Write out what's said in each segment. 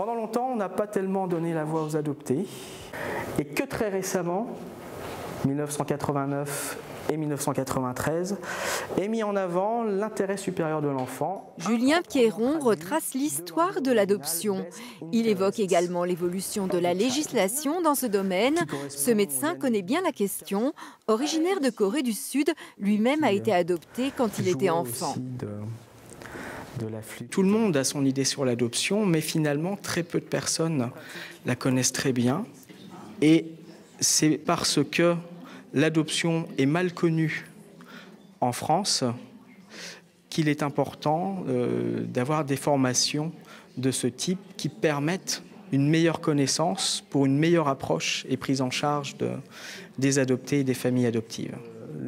Pendant longtemps, on n'a pas tellement donné la voix aux adoptés, et que très récemment, 1989 et 1993, est mis en avant l'intérêt supérieur de l'enfant. Julien Pierron retrace l'histoire de l'adoption. Il évoque également l'évolution de la législation dans ce domaine. Ce médecin connaît bien la question. Originaire de Corée du Sud, lui-même a été adopté quand il était enfant. Tout le monde a son idée sur l'adoption, mais finalement, très peu de personnes la connaissent très bien. Et c'est parce que l'adoption est mal connue en France qu'il est important d'avoir des formations de ce type qui permettent une meilleure connaissance pour une meilleure approche et prise en charge des adoptés et des familles adoptives.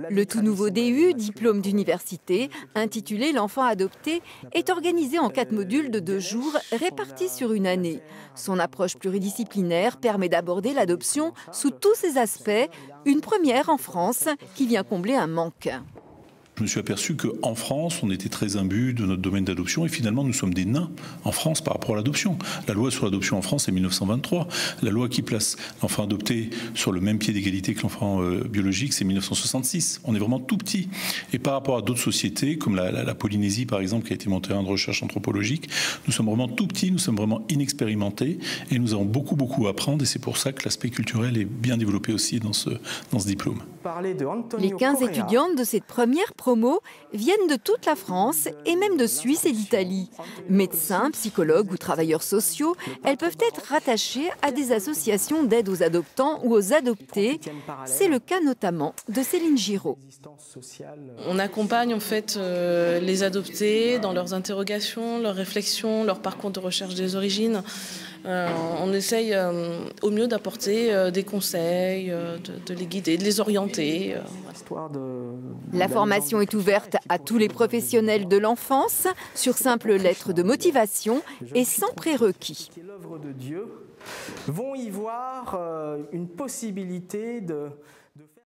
Le tout nouveau DU, diplôme d'université, intitulé L'enfant adopté, est organisé en 4 modules de 2 jours répartis sur une année. Son approche pluridisciplinaire permet d'aborder l'adoption sous tous ses aspects, une première en France qui vient combler un manque. Je me suis aperçu qu'en France, on était très imbus de notre domaine d'adoption et finalement nous sommes des nains en France par rapport à l'adoption. La loi sur l'adoption en France est 1923. La loi qui place l'enfant adopté sur le même pied d'égalité que l'enfant biologique, c'est 1966. On est vraiment tout petit. Et par rapport à d'autres sociétés, comme la Polynésie par exemple, qui a été montée en recherche anthropologique, nous sommes vraiment tout petits, nous sommes vraiment inexpérimentés et nous avons beaucoup à apprendre et c'est pour ça que l'aspect culturel est bien développé aussi dans ce diplôme. Les 15 étudiantes de cette première promo viennent de toute la France et même de Suisse et d'Italie. Médecins, psychologues ou travailleurs sociaux, elles peuvent être rattachées à des associations d'aide aux adoptants ou aux adoptés. C'est le cas notamment de Céline Giraud. On accompagne en fait les adoptés dans leurs interrogations, leurs réflexions, leur parcours de recherche des origines. On essaye au mieux d'apporter des conseils, de les guider, de les orienter. La formation est ouverte à tous les professionnels de l'enfance sur simple lettre de motivation et sans prérequis. L'œuvre de Dieu vont y voir une possibilité de